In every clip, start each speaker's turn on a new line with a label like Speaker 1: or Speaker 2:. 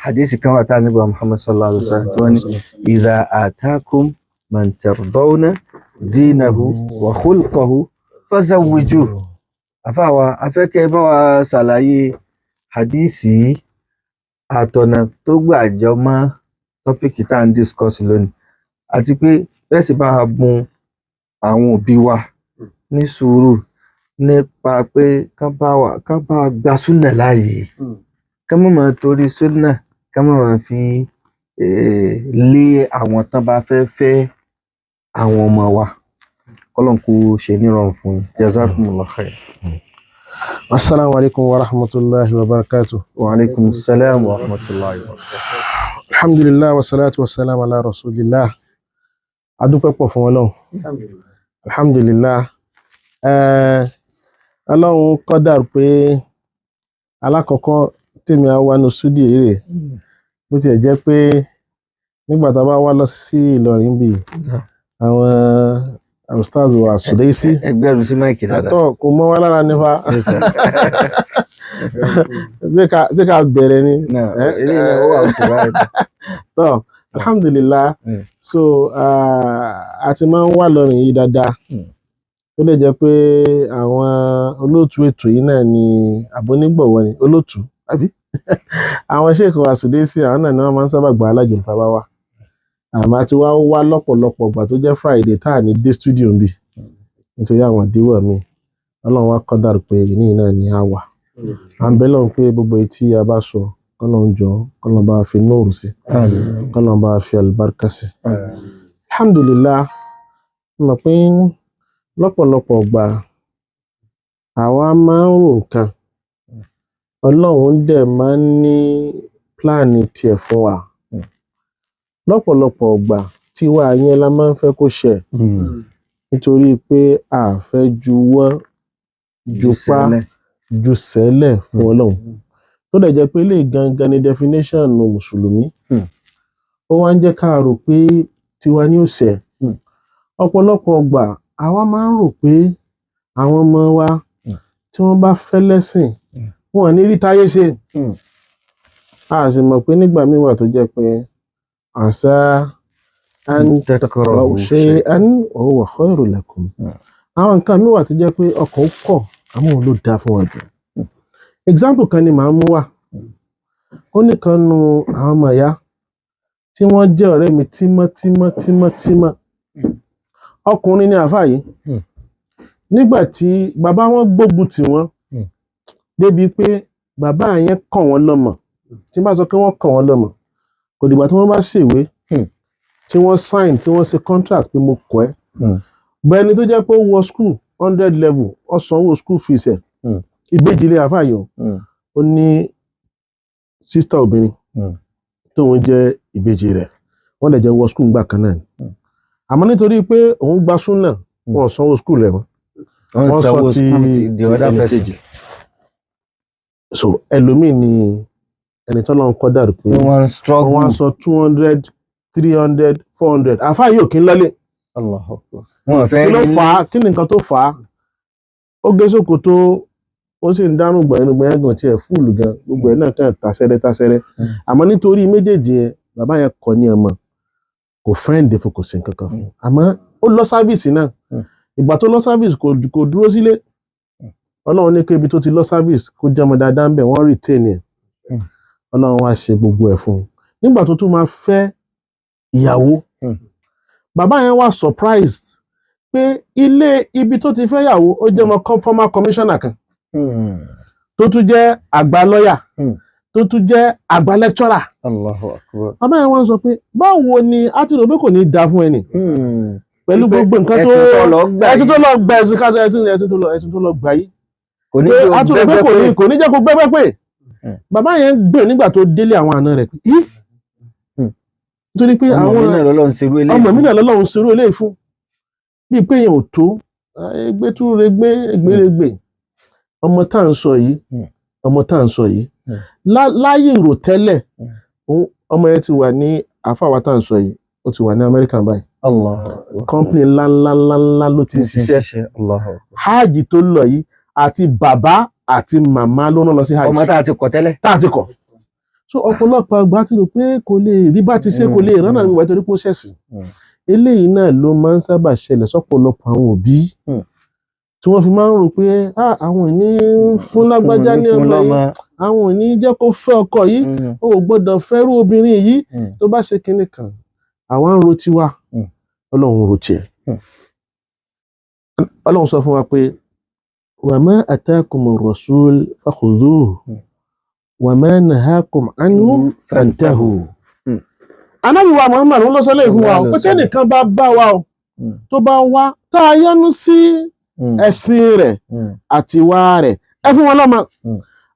Speaker 1: hadisi kan wà tá Ànábì Muhammad sallallahu alaihi wasallam tó ní idha atakum man tardawna dinahu wa khulquhu fazawwijuhu. Àfáàwà afẹ́kẹ́ bá wa ṣàlàyé hadisi àtọ̀nà tó gbà jọ mọ́ tọ́pìkì tá ń discuss lónìí, àti pé bẹ́ẹ̀ sì bá bùn àwọn òbí wa ní sùúrù nípa pé kán bá gba súnà láàyè, kán má máa torí súnà kán má máa fi lé àwọn tán bá fẹ́ àwọn ọmọ wa. Kọ́lọ́n kó ṣe nírọ̀rùn fún yín. Jazakumullahu khair.
Speaker 2: Assalamu alaikum wa rahmatullahi wa barakatuh.
Speaker 1: Wa alaikum assalam wa rahmatullahi wa barakatuh.
Speaker 2: Alhamdulillah wa salatu wa salam ala rasulillah. Adúpẹ́ pọ̀ fún Ọlọ́run. Alhamdulillah. Ọlọ́run kọ́dàr pé alákọ̀ọ́kọ́ tèmi á wá ní súdì èrè, bó tiẹ̀ jẹ́ pé nígbà tá a bá wá lọ sí Ìlọrin bí àwọn stars wa Sudaisi
Speaker 1: Ẹgbẹ́rún sí máìkì dáadáa.
Speaker 2: àtọ̀ kò mọ́ wá lára nípa ṣé ká bẹ̀rẹ̀ ni.
Speaker 1: Ilé ìlú wà òkú báyìí.
Speaker 2: Tọ́ alhamdulillah. So a ti máa ń wà lọ́rin yìí dáadáa, tó lè jẹ́ pé àwọn olóòtú ètò yìí náà ni àbónígbọ̀wọ́ ni olóòtú àbí àwọn ṣèkò Sudaisi àwọn náà ni wọ́n máa ń sábà gbà alájò tá a bá wà. Àmọ́ àti wá lọ́pọ̀lọpọ̀ ìgbà tó jẹ́ Friday tá à ní dé studio bí nítorí àwọn ìdíwọ̀ mi. Ọlọ́run wá kọ́dàrú pé ìní náà ni a wà. À ń bẹ́ lọ́run pé gbogbo etí a bá sọ kọ́lọ́run jọ kọ́lọ́run bá fi nóòrù sí, kọ́lọ́run bá fi àlùbáríkà sí. Alhamdulillah. Mọ̀ pé lọ́pọ̀lọpọ̀ ìgbà àwa máa ń rò nǹkan, Ọlọ́run dẹ̀ máa ń ní pláàni tiẹ̀ fún wa. Lọ́pọ̀lọpọ̀ ìgbà tiwa yẹn la máa ń fẹ́ kó ṣẹ, nítorí pé a fẹ́ juwọ́ jupá ju sẹ́lẹ̀ fún Ọlọ́run, tó dẹ̀ jẹ́ pé ilé gangan ni definition mùsùlùmí. Ó wá ń jẹ́ ká rò pé tiwa ni ó ṣẹ. Ọ̀pọ̀lọpọ̀ ìgbà àwa máa ń rò pé àwọn ọmọ wa tí wọ́n bá fẹ́ lẹ́sìn wọn ò ní rí táyé ṣe. A sì mọ̀ pé nígbà míì wà tó jẹ́ pé àṣà takrahu shay'an wa huwa khayrun lakum. Àwọn nǹkan míì wà tó jẹ́ pé ọkàn ó kọ̀ àmọ́ òun ló dáa fún wa jù. Example kan ni màá mú wá. Ó nìkan nu àwọn ọmọ ìyá tí wọ́n jẹ́ ọ̀rẹ́ mi tímọ́tímọ́. Ọkùnrin ni àfáà yìí. Nígbà tí bàbá wọn gbógun tì wọ́n débi pé bàbá yẹn kàn wọ́n lọ́mọ. Tí bá sọ pé wọ́n kàn wọ́n lọ́mọ, kò dìgbà tí wọ́n bá ṣèwé tí wọ́n sign tí wọ́n ṣe contract pé mo kọ́ ẹ́. Bẹ́ẹ̀ ni tó jẹ́ pé ó wọ school 100 level, ó sanwó school fees ẹ̀. Ìbejì ilé àfáà yìí ó ní sister obìnrin tóun jẹ́ ìbejì rẹ̀, wọ́n lè jẹ́ wọ school gbà kan náà ni. Àmọ́ nítorí pé òun gba súnà wọn sanwó school rẹ̀ wọ́n sọ ti ẹni kejì. So ẹlòmíì ni ẹni tó lọ́n kọ́ dàrú pé wọ́n sọ 200, 300, 400 àfáà yóò kí ń lọ́lé. Kí ló fà á? Kí ni nǹkan tó fà á? Ó gé ṣòkòtò, ó sì ń dánú gbẹ̀yẹ́gàn tí ẹ̀ fúùlù gan, gbogbo ẹ̀ náà kàn tàṣẹ́rẹ́. Àmọ́ nítorí méjèèjì yẹn bàbá yẹn kọ́ ní ọmọ, kò fẹ́ǹdé fún kò sí nǹkan kan fún. Àmọ́ ó lọ sáfíìsì náà. Ìgbà tó lọ sáfíìsì kò dúró sílé. Ọlọ́run ní pé ibi tó ti lọ sáfíìsì kó jẹ́ ọmọ dáadáa ń bẹ̀, wọ́n retain ẹ̀. Ọlọ́run wá ṣe gbogbo ẹ̀ fún un. Nígbà tó tún máa fẹ́ ìyàwó, bàbá yẹn wá surprised pé ibi tó ti fẹ́ ìyàwó ó jẹ́ ọmọ former commissioner kan tó tún jẹ́ àgbà lọ́yà tó tún jẹ́ àgbà lecturer. Bàbá yẹn wá sọ pé báwo ni a ti rò pé kò ní da fún ẹni pẹ̀lú gbogbo nǹkan tó lọ gbà ẹ̀sìn tó lọ gbà yìí, a ti rò pé kò ní jẹ́ kó gbẹ́gbẹ́ pé. Bàbá yẹn gbé nígbà tó délé àwọn àna rẹ̀ pé nítorí pé àwọn ọmọ mi náà lọ́lọ́run ṣerú eléyìí fún, bíi pé yẹn ò tó ẹgbẹ́rẹ́gbẹ́ ọmọ tá à ń sọ yìí láyé ìrò tẹ́lẹ̀ ọmọ yẹn ti wà ní àfàwà tá à ń sọ yìí, ó ti wà ní Amẹ́ríkà báyìí. Company ńláńlá ló ti ń ṣiṣẹ́. Hajj tó lọ yìí àti bàbá àti màmá ló ń lọ sí hajj.
Speaker 1: Ọmọ tá a ti kọ̀ tẹ́lẹ̀.
Speaker 2: Tá a ti kọ̀. so ọ̀pọ̀lọpọ̀ àgbà ti rò pé kò lè rí bá ti ṣe kò lè rán náà níwájú torí pé ó ṣẹ̀sìn eléyìí náà ló máa ń sábà ṣẹlẹ̀ sọ́pọ̀lọpọ̀ àwọn òbí tí wọ́n fi máa ń rò pé àwọn ò ní fún lágbájá ní ọmọ yìí àwọn ò ní jẹ́ kó fẹ́ ọkọ yìí ó ò gbọ́dọ̀ fẹ́rú obìnrin yìí tó bá ṣe kinní kan àwa ń ro tiwa ọlọ́run ro tiẹ̀ ọlọ́run sọ fún wa pé wa ma atakumur rasul fakhudhuhu wa ma nahakum anhu fantahu. Ànábì wa Muhammad ló sọ léyìí fún wa pé tẹ́nìkan bá bá wa o tó bá wá tá a yọ́nú sí ẹ̀sìn rẹ̀ àti ìwà rẹ̀ ẹ fún wọn lọ́mọ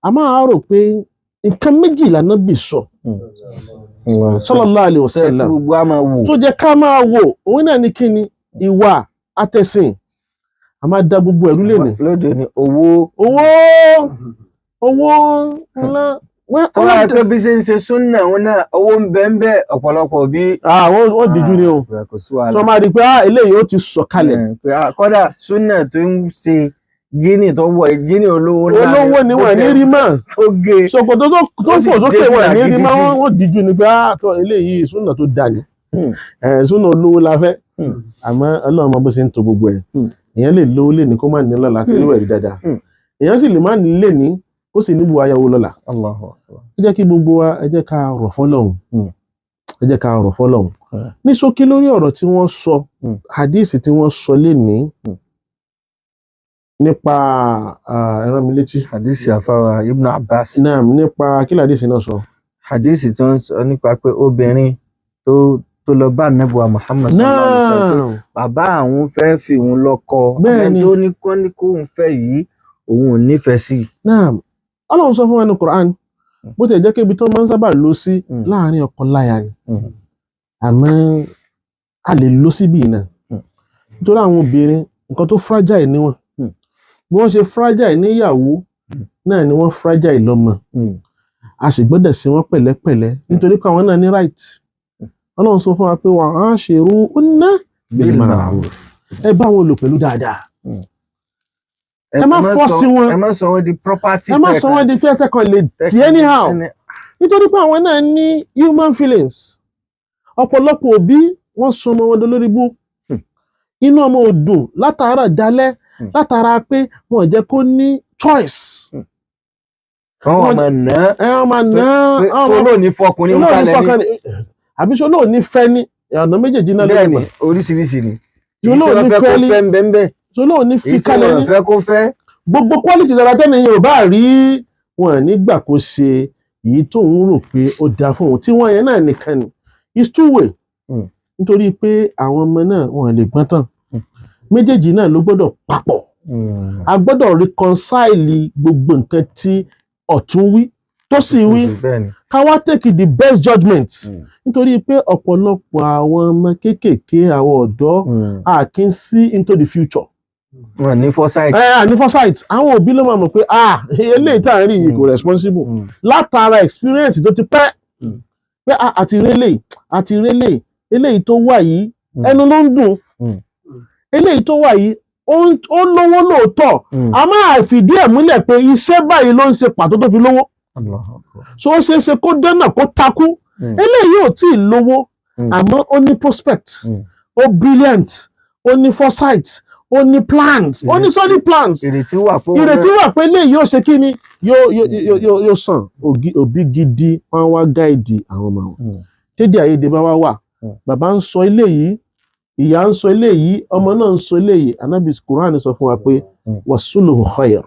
Speaker 2: a máa rò pé nǹkan méjì l'Ànábì sọ sallallahu alaihi wasallam tó jẹ́ ká máa wò òun náà ní kíni ìwà àtẹ̀sìn a máa da gbogbo ẹ̀rú lè ní
Speaker 1: lóde ní owó
Speaker 2: ńlá
Speaker 1: tó wáyé pé bí ṣe ń ṣe súnnà òun náà owó ń bẹ ń bẹ ọ̀pọ̀lọpọ̀ bí
Speaker 2: wọ́n díjú ni o tó máa rí pé eléyìí ó ti sọ̀kalẹ̀
Speaker 1: kódà súnnà tó ń ṣe gíní tó wọ gíní olówó
Speaker 2: ni wọ́n ní rí mọ́
Speaker 1: tó gé
Speaker 2: ṣòkòtò tó fò sókè wọ́n ní rí mọ́ wọ́n díjú ni pé eléyìí súnnà tó dà ní súnnà olówó la fẹ́ àmọ́ Ọlọ́run mọ̀ bó ṣe ń to gbogbo ẹ̀ èèyàn lè lówó lè ní kó má ní lọ́la tí ìwé rí dáadáa èèyàn sì lè má ní lè ní kó sì níbu ayáwó lọ́la. Ẹ jẹ́ kí gbogbo wa ẹ jẹ́ ká rọ̀ fọ́lọ́hun ẹ jẹ́ ká rọ̀ fọ́lọ́hun ní ṣókí lórí ọ̀rọ̀ tí wọ́n sọ hadith tí wọ́n sọ lénìí nípa ẹran mi létí
Speaker 1: hadith àfáwà Ibn Abbas
Speaker 2: naam nípa kí hadith náà sọ
Speaker 1: hadith tí wọ́n sọ nípa pé obìnrin tó lọ bá Ànábì wa Muhammad sallallahu alaihi wasallam bàbá àwọn fẹ́ fi òun lọ́kọ ẹni tó ní kọ́ ní kó ń fẹ́ yìí òun ò nífẹ̀ẹ́ sí.
Speaker 2: Naam Ọlọ́run sọ fún wa ní Quran bó ti jẹ́ kébi tó máa ń sábà lọ sí láàrin ọkọ láya ni àmọ́ a lè lọ síbi náà nítorí àwọn obìnrin nǹkan tó fragile ni wọ́n bí wọ́n ṣe fragile níyàwó náà ni wọ́n fragile lọ́mọ a sì gbọ́dọ̀ sí wọn pẹ̀lẹ́pẹ̀lẹ́ nítorí pé àwọn náà ní right. Ọlọ́run sọ fún wa pé wa ashiruhunna bil ma'ruf ẹ bá wọn lò pẹ̀lú dáadáa ẹ má fọ́ọ̀sì wọn
Speaker 1: ẹ má sọ wọn di property
Speaker 2: ẹ má sọ wọn di pé ẹ kàn lè tí anyhow nítorí pé àwọn náà ní human feelings ọ̀pọ̀lọpọ̀ òbí wọ́n sọ ọmọ wọn dolórí bú inú ọmọ ò dùn látara dalẹ́ látara pé wọn jẹ́ kó ní choice
Speaker 1: wọ́n máa ná sọlọ́ ní fọkùnrin ń kalẹ̀ ní
Speaker 2: àbí sọlọ́ ní fẹ́ ní ọ̀nà méjèèjì náà lórí
Speaker 1: wọn oríṣiríṣi ni
Speaker 2: sọlọ́ ní fẹ́ ní sọlọ́ ní fi kalẹ̀ ní gbogbo quality dára tẹ́ni yẹn ò bá rí wọn nígbà kó ṣe èyí tó ń rò pé ó dáa fún òun tí wọ́n yẹn náà nìkan ni it's two way nítorí pé àwọn ọmọ náà wọn lè gbọ́n tán méjèèjì náà ló gbọ́dọ̀ papọ̀ a gbọ́dọ̀ reconcile gbogbo nǹkan tí ọ̀tún wí tó sì wí ká wá take the best judgement nítorí pé ọ̀pọ̀lọpọ̀ àwọn ọmọ kéékèèké àwọn ọ̀dọ́ a kì í see into the future.
Speaker 1: Wọ́n ní foresight.
Speaker 2: Ní foresight àwọn òbí ló máa mọ̀ pé eléyìí tá à ń rí yìí kò responsible látara experience tó ti pẹ́ pé àti rélé eléyìí tó wà yìí ẹnu ló ń dùn eléyìí tó wà yìí ó lówó lóòótọ́ a máa fìdí ẹ̀ múlẹ̀ pé iṣẹ́ báyìí ló ń ṣe pàtó tó fi lówó so ó ṣeé ṣe kó dẹ́nà kó takú eléyìí ò tí ì lówó àmọ́ ó ní prospect ó brilliant ó ní foresight ó ní plans ó ní solid plans ìrètí wà pé eléyìí yóò ṣe kí ni yóò sàn òbí gidi wọn wá gáìdì àwọn ọmọ wọn kéde àyèdè bá wà bàbá ń sọ eléyìí ìyá ń sọ eléyìí ọmọ náà ń sọ eléyìí Ànábì Kùránì sọ fún wa pé wasuluhu khair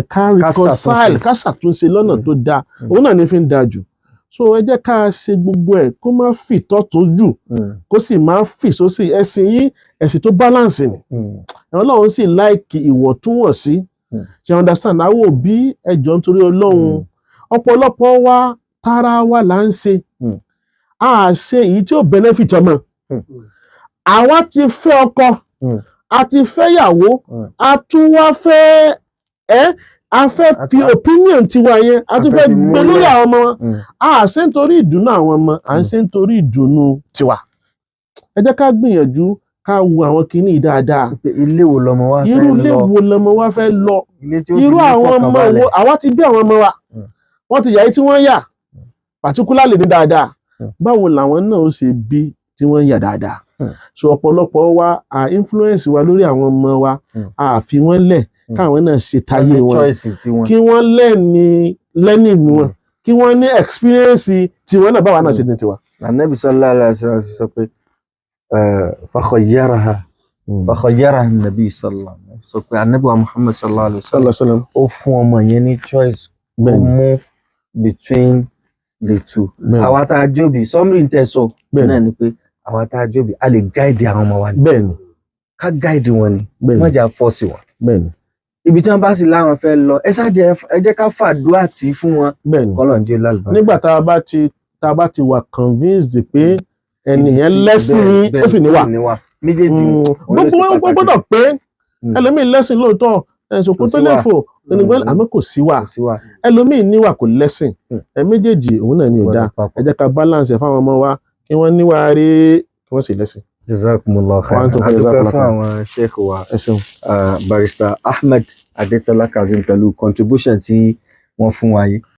Speaker 2: ká reconcile ká ṣàtúnṣe lọ́nà tó dáa òun náà ní fi ń dáa jù so ẹ jẹ́ ká ṣe gbogbo ẹ̀ kó má fì tọ́tún jù kó sì má fì sósì ẹ̀sìn yìí ẹ̀sìn tó balance ni Ọlọ́run sì láìkì ìwọ̀ntúnwọ̀nsí ṣe understand àwọn òbí ẹjọ́ nítorí Ọlọ́run ọ̀pọ̀lọpọ̀ wa tara wa là ń ṣe a ṣe èyí tí ó benefit ọmọ àwa ti fẹ́ ọkọ a ti fẹ́yàwó a tún wá fẹ́ a fẹ́ fi opinion tiwa yẹn a tún fẹ́ gbé lórí àwọn ọmọ wọn a ṣe ń torí ìdùnnú àwọn ọmọ à ń ṣe ń torí ìdùnnú tiwa ẹ jẹ́ ká gbìyànjú ká wo àwọn kinní dáadáa
Speaker 1: ilé wo lọmọ wa fẹ́ lọ
Speaker 2: irú ilé wo lọmọ wa fẹ́ lọ irú àwọn ọmọ wo àwa ti bí àwọn ọmọ wa wọ́n ti yà yìí tí wọ́n yà particularly ní dáadáa báwo làwọn náà ó ṣe bí tí wọ́n yà dáadáa so ọ̀pọ̀lọpọ̀ wa influence wa lórí àwọn ọmọ wa fi wọ́n lẹ̀ káwọn náà ṣe táyé wọn kí wọ́n lẹ́ni wọn kí wọ́n ní experience tiwọn náà báwa náà ṣe ní tiwa.
Speaker 1: Ànábì sallallahu alaihi wasallam sọ pé فخيرها النبي صلى الله عليه وسلم sọ pé Ànábì Muhammad sallallahu alaihi wasallam ó fún ọmọ yẹn ní choice ó mú between the two. àwa tá a jóbi summary tẹ́ sọ náà ni pé àwa tá a jóbi a lè guide àwọn ọmọ wa ni ká guide wọn ni má jà force wọn ibi tí wọ́n bá sì láwọn fẹ́ lọ ẹ jẹ́ ká fàdúrà tí fún wọn kọ́lọ́n jẹ́ lálùbáríkà.
Speaker 2: nígbà tá a bá ti wà convinced pé ẹnìyẹn lẹ́sìn ó sì níwà
Speaker 1: méjèèjì
Speaker 2: gbogbo wọn gbọ́dọ̀ pé ẹlòmíì lẹ́sìn lóòótọ́ ẹ̀sùnkú tó lè fò ẹnìgbọ́n àmọ́ kò síwà ẹlòmíì níwà kò lẹ́sìn méjèèjì òun náà ni ò dáa ẹ jẹ́ ká balance ẹ̀ fáwọn ọmọ wa kí wọ́n níwà rí kí wọ́n sì lẹ́sìn.
Speaker 1: Jazakumullahu khairan. adúpẹ́ fún àwọn sheikh wa barrister Ahmad-Adetola Kazeem pẹ̀lú contribution tí wọ́n fún wa yìí.